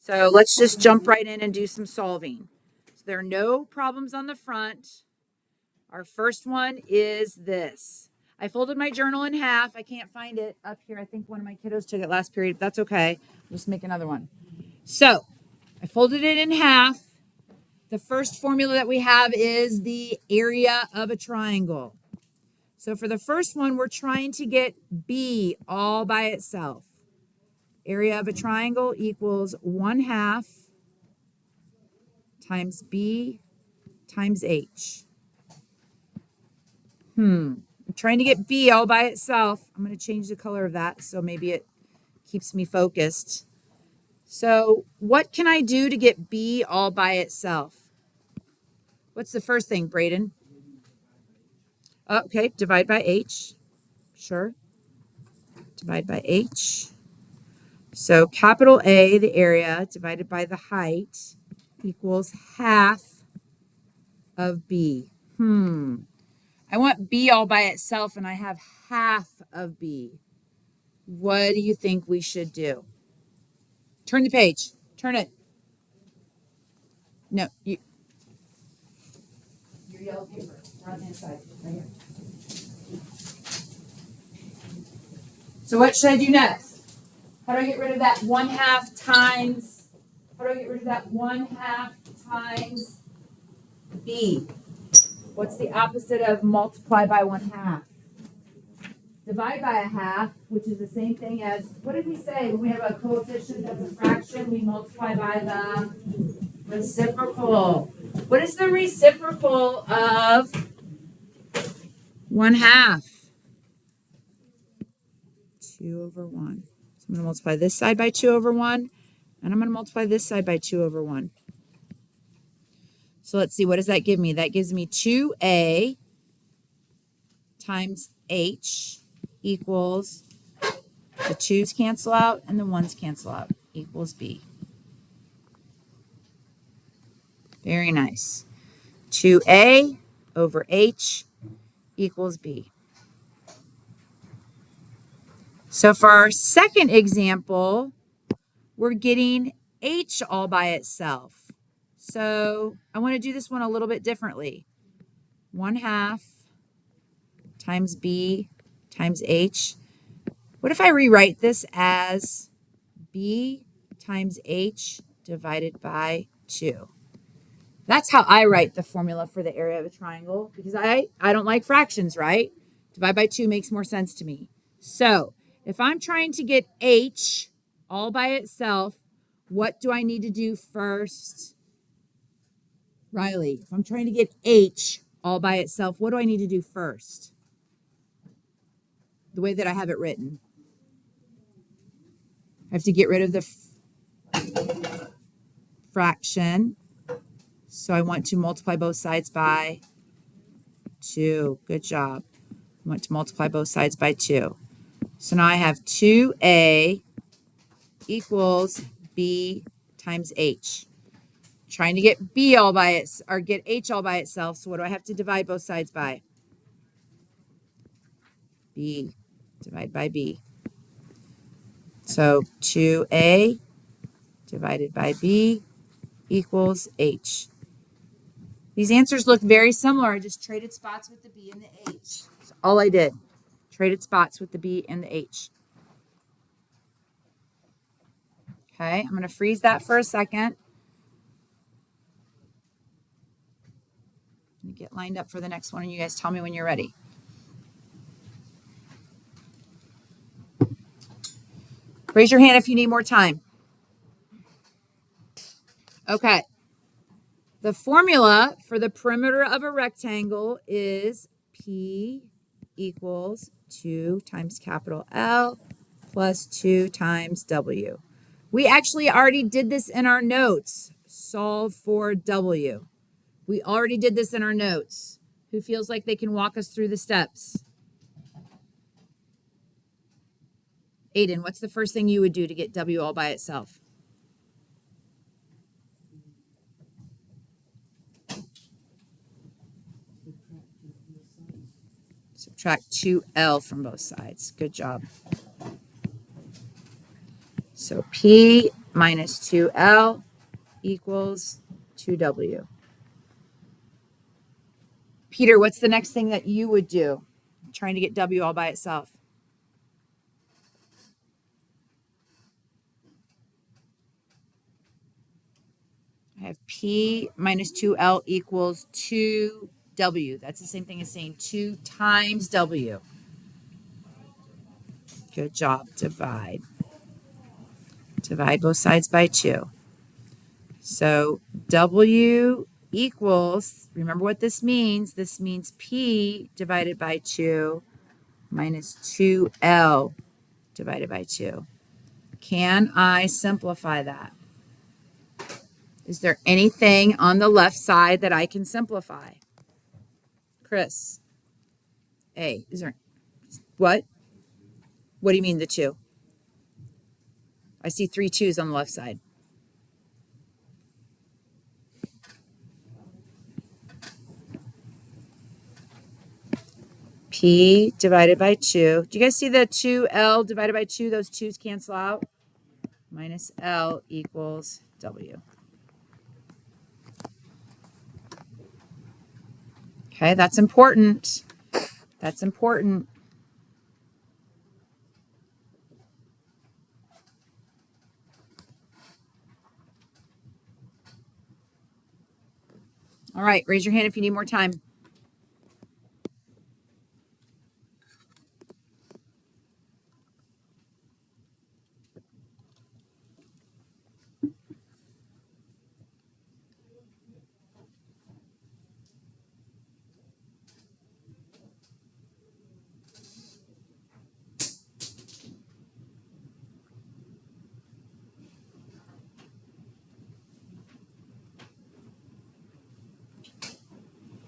So let's just jump right in and do some solving. So there are no problems on the front. Our first one is this. I folded my journal in half. I can't find it up here. I think one of my kiddos took it last period. That's okay. I'll just make another one. So I folded it in half. The first formula that we have is the area of a triangle. So for the first one, we're trying to get B all by itself. Area of a triangle equals 1/2 times B times H. I'm trying to get B all by itself. I'm going to change the color of that so maybe it keeps me focused. So what can I do to get B all by itself? What's the first thing, Braden? Okay, divide by H. Sure. Divide by H. So capital A, the area, divided by the height equals 1/2 of B. I want B all by itself and I have 1/2 of B. What do you think we should do? Turn the page. Turn it. No, your yellow paper. We're on the inside. Right here. So what should I do next? How do I get rid of that 1/2 times? How do I get rid of that 1/2 times B? What's the opposite of multiply by 1/2? Divide by 1/2, which is the same thing as, what did we say when we have a coefficient that's a fraction? We multiply by the reciprocal. What is the reciprocal of 1/2? 2/1. So I'm going to multiply this side by 2/1, and I'm going to multiply this side by 2/1. So let's see, what does that give me? That gives me 2A times H equals, the 2's cancel out and the 1's cancel out, equals B. Very nice. 2A over H equals B. So for our second example, we're getting H all by itself. So I want to do this one a little bit differently. 1/2 times B times H. What if I rewrite this as B times H divided by 2? That's how I write the formula for the area of a triangle, because I don't like fractions, right? Divide by 2 makes more sense to me. So if I'm trying to get H all by itself, what do I need to do first? Riley, if I'm trying to get H all by itself, what do I need to do first? The way that I have it written. I have to get rid of the fraction. So I want to multiply both sides by 2. Good job. I want to multiply both sides by 2. So now I have 2A equals B times H. Trying to get B all by it, or get H all by itself. So what do I have to divide both sides by? B. Divide by B. So 2A divided by B equals H. These answers look very similar. I just traded spots with the B and the H. That's all I did. Traded spots with the B and the H. Okay, I'm going to freeze that for a second. Let me get lined up for the next one, and you guys tell me when you're ready. Raise your hand if you need more time. Okay. The formula for the perimeter of a rectangle is P equals 2 times capital L plus 2 times W. We actually already did this in our notes. Solve for W. We already did this in our notes. Who feels like they can walk us through the steps? Aiden, what's the first thing you would do to get W all by itself? Subtract 2L from both sides. Good job. So P minus 2L equals 2W. Peter, what's the next thing that you would do? I'm trying to get W all by itself. I have P minus 2L equals 2W. That's the same thing as saying 2 times W. Good job. Divide. Divide both sides by 2. So W equals, remember what this means? This means P divided by 2 minus 2L divided by 2. Can I simplify that? Is there anything on the left side that I can simplify? Chris. A. Is there what? What do you mean the 2? I see 3 2's on the left side. P divided by 2. Do you guys see the 2L divided by 2? Those 2's cancel out. Minus L equals W. Okay, that's important. That's important. All right, raise your hand if you need more time.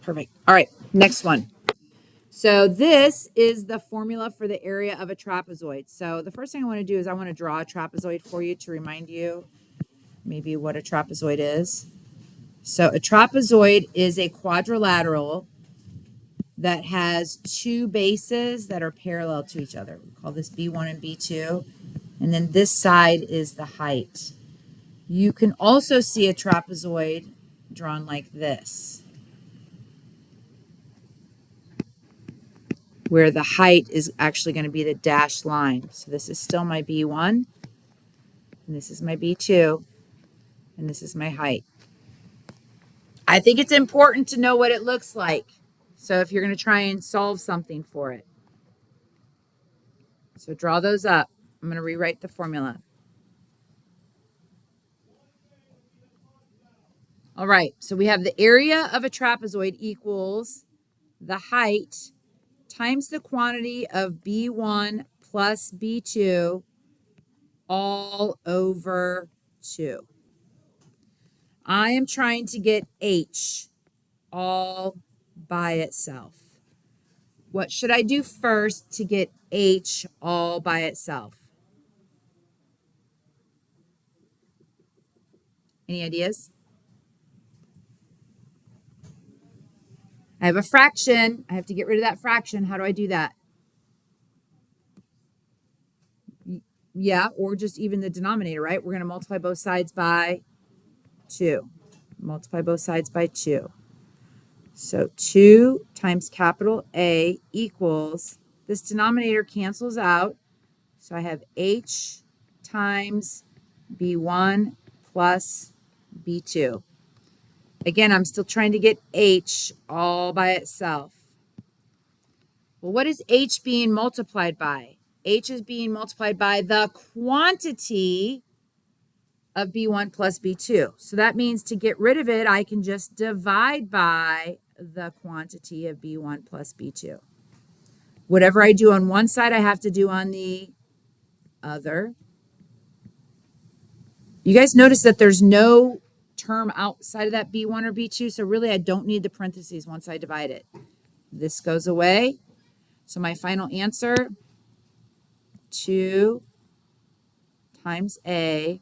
Perfect. All right, next one. So this is the formula for the area of a trapezoid. So the first thing I want to do is I want to draw a trapezoid for you to remind you maybe what a trapezoid is. So a trapezoid is a quadrilateral that has 2 bases that are parallel to each other. We call this B1 and B2. And then this side is the height. You can also see a trapezoid drawn like this, where the height is actually going to be the dashed line. So this is still my B1, and this is my B2, and this is my height. I think it's important to know what it looks like. So if you're going to try and solve something for it. So draw those up. I'm going to rewrite the formula. All right, so we have the area of a trapezoid equals the height times the quantity of B1 plus B2 all over 2. I am trying to get H all by itself. What should I do first to get H all by itself? Any ideas? I have a fraction. I have to get rid of that fraction. How do I do that? Yeah, or just even the denominator, right? We're going to multiply both sides by 2. Multiply both sides by 2. So 2 times capital A equals, this denominator cancels out. So I have H times B1 plus B2. Again, I'm still trying to get H all by itself. Well, what is H being multiplied by? H is being multiplied by the quantity of B1 plus B2. So that means to get rid of it, I can just divide by the quantity of B1 plus B2. Whatever I do on one side, I have to do on the other. You guys notice that there's no term outside of that B1 or B2, so really I don't need the parentheses once I divide it. This goes away. So my final answer, 2 times A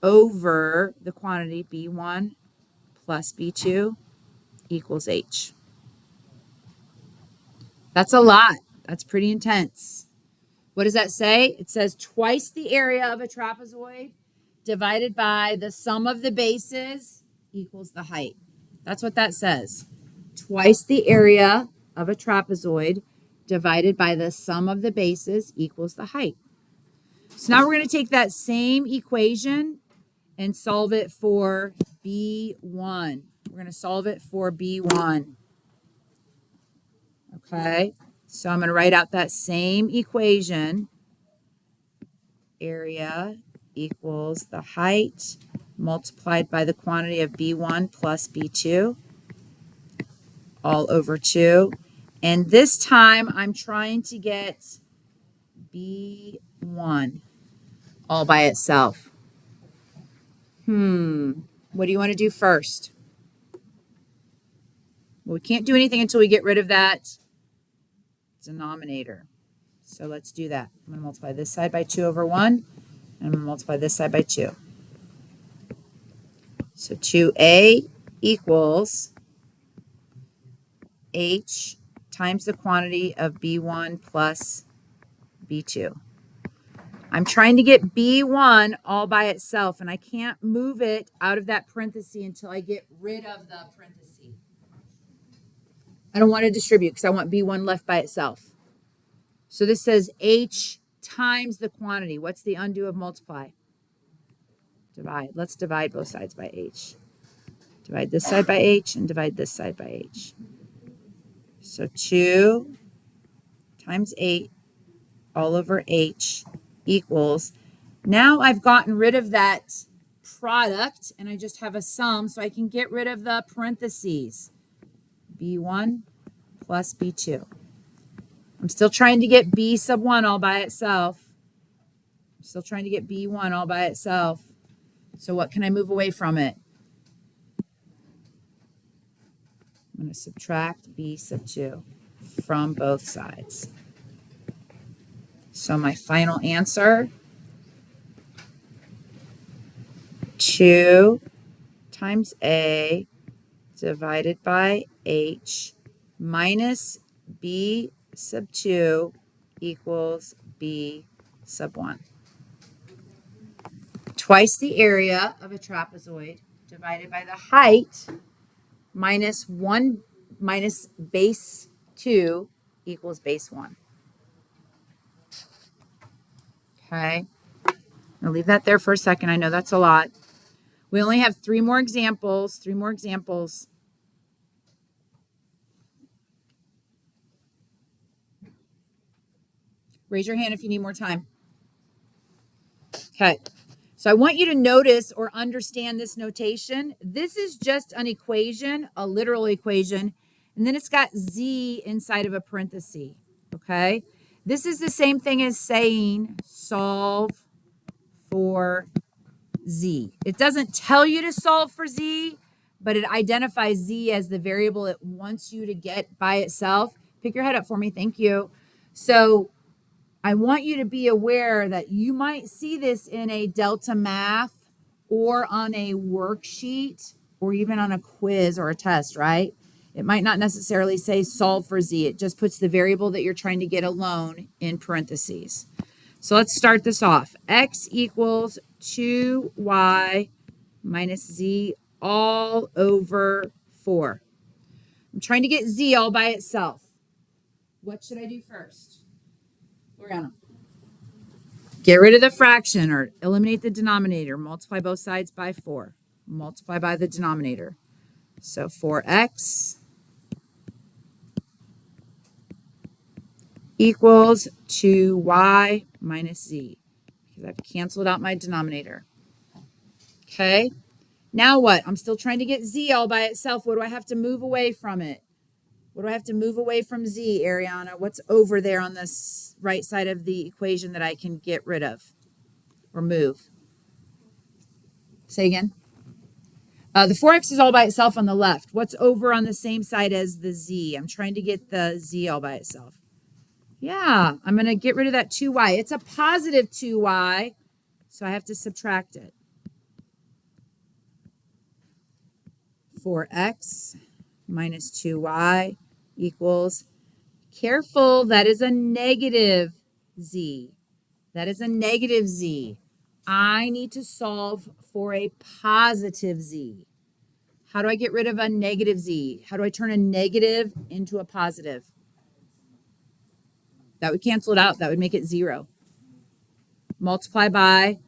over the quantity B1 plus B2 equals H. That's a lot. That's pretty intense. What does that say? It says twice the area of a trapezoid divided by the sum of the bases equals the height. That's what that says. Twice the area of a trapezoid divided by the sum of the bases equals the height. So now we're going to take that same equation and solve it for B1. We're going to solve it for B1. Okay, so I'm going to write out that same equation. Area equals the height multiplied by the quantity of B1 plus B2 all over 2. And this time I'm trying to get B1 all by itself. What do you want to do first? Well, we can't do anything until we get rid of that denominator. So let's do that. I'm going to multiply this side by 2 over 1, and I'm going to multiply this side by 2. So 2a equals h times the quantity of B1 plus B2. I'm trying to get B1 all by itself, and I can't move it out of that parenthesis until I get rid of the parenthesis. I don't want to distribute because I want B1 left by itself. So this says h times the quantity. What's the undo of multiply? Divide. Let's divide both sides by h. Divide this side by h and divide this side by h. So 2 times 8 all over h equals, now I've gotten rid of that product and I just have a sum, so I can get rid of the parentheses. B1 plus B2. I'm still trying to get B sub 1 all by itself. I'm still trying to get B1 all by itself. So what can I move away from it? I'm going to subtract B sub 2 from both sides. So my final answer, 2 times A divided by H minus B sub 2 equals B sub 1. Twice the area of a trapezoid divided by the height minus base 2 equals base 1. Okay, I'll leave that there for a second. I know that's a lot. We only have 3 more examples. Raise your hand if you need more time. Okay, so I want you to notice or understand this notation. This is just an equation, a literal equation, and then it's got z inside of a parenthesis, okay? This is the same thing as saying solve for z. It doesn't tell you to solve for z, but it identifies z as the variable it wants you to get by itself. Pick your head up for me, thank you. So I want you to be aware that you might see this in a Delta Math or on a worksheet or even on a quiz or a test, right? It might not necessarily say solve for z. It just puts the variable that you're trying to get alone in parentheses. So let's start this off. X equals 2y minus z all over 4. I'm trying to get z all by itself. What should I do first? Loriana. Get rid of the fraction or eliminate the denominator. Multiply both sides by 4. Multiply by the denominator. So 4x equals 2y minus z. Because I've canceled out my denominator. Okay. Now what? I'm still trying to get z all by itself. What do I have to move away from it? What do I have to move away from z, Ariana? What's over there on this right side of the equation that I can get rid of or move? Say again. The 4x is all by itself on the left. What's over on the same side as the z? I'm trying to get the z all by itself. Yeah, I'm going to get rid of that 2y. It's a positive 2y, so I have to subtract it. 4x minus 2y equals, careful, that is a negative z. That is a negative z. I need to solve for a positive z. How do I get rid of a negative z? How do I turn a negative into a positive? That would cancel it out. That would make it 0. Multiply by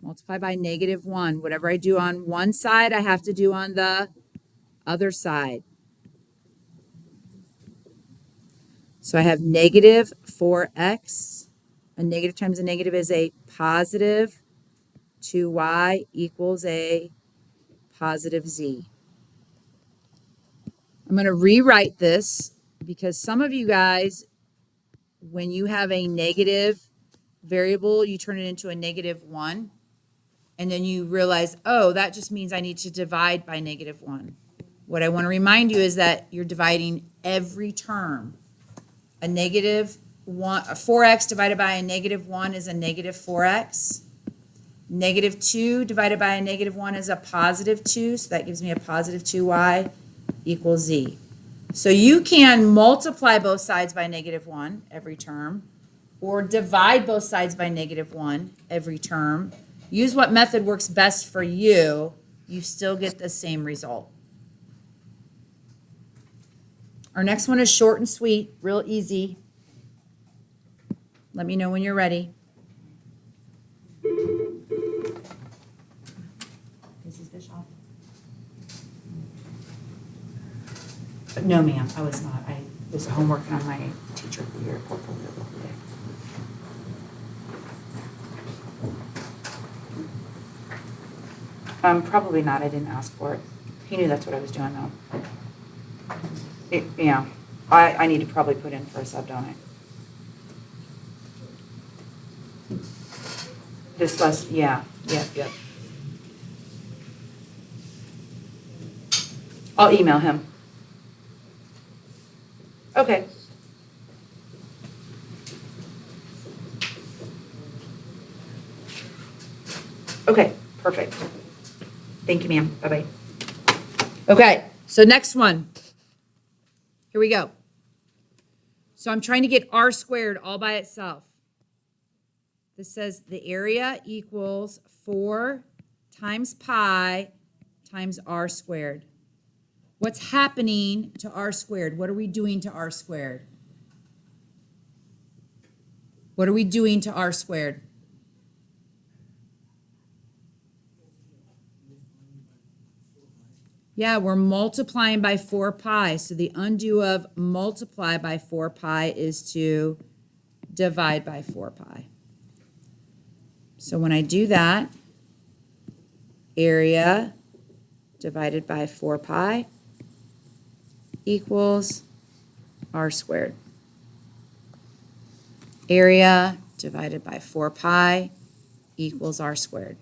-1. Whatever I do on one side, I have to do on the other side. So I have negative 4x. A negative times a negative is a positive 2y equals a positive z. I'm going to rewrite this because some of you guys, when you have a negative variable, you turn it into a -1. And then you realize, oh, that just means I need to divide by -1. What I want to remind you is that you're dividing every term. A -1, a 4x divided by a -1 is a -4x. -2 divided by a -1 is a +2, so that gives me a +2y equals z. So you can multiply both sides by -1 every term, or divide both sides by -1 every term. Use what method works best for you. You still get the same result. Our next one is short and sweet, real easy. Let me know when you're ready. Mrs. Bischoff? No, ma'am, I was not. I was home working on my teacher of the year portfolio the whole day. Probably not. I didn't ask for it. He knew that's what I was doing, though. Yeah, I need to probably put in for a sub, don't I? This less, yeah, yep. I'll email him. Okay. Okay, perfect. Thank you, ma'am. Bye-bye. Okay, so next one. Here we go. So I'm trying to get r squared all by itself. This says the area equals 4 times pi times r squared. What's happening to r squared? What are we doing to r squared? What are we doing to r squared? Yeah, we're multiplying by 4 pi. So the undo of multiply by 4 pi is to divide by 4 pi. So when I do that, area divided by 4 pi equals r squared. Area divided by 4 pi equals r squared.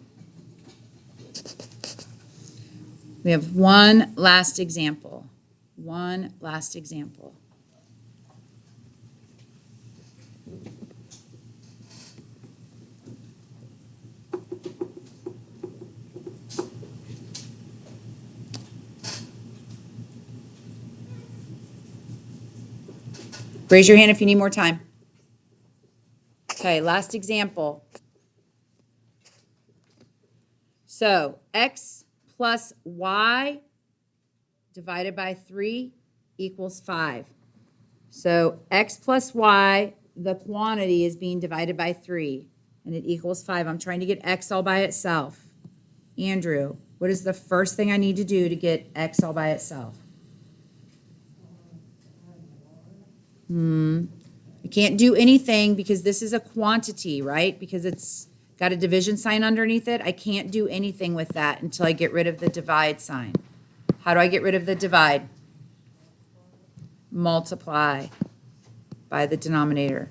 We have one last example. One last example. Raise your hand if you need more time. Okay, last example. So x plus y divided by 3 equals 5. So x plus y, the quantity is being divided by 3, and it equals 5. I'm trying to get x all by itself. Andrew, what is the first thing I need to do to get x all by itself? I can't do anything because this is a quantity, right? Because it's got a division sign underneath it. I can't do anything with that until I get rid of the divide sign. How do I get rid of the divide? Multiply by the denominator.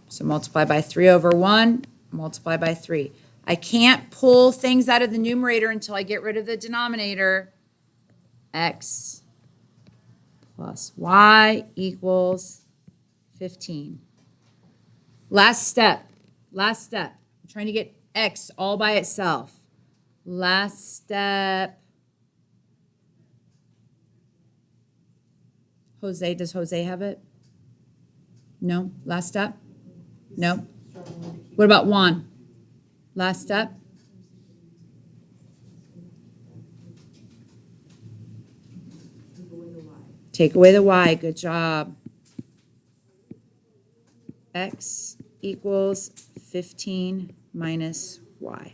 So multiply by 3 over 1, multiply by 3. I can't pull things out of the numerator until I get rid of the denominator. X plus y equals 15. Last step. I'm trying to get x all by itself. Last step. Jose, does Jose have it? No? Last step? No? What about Juan? Last step. Take away the y. Good job. X equals 15 minus y.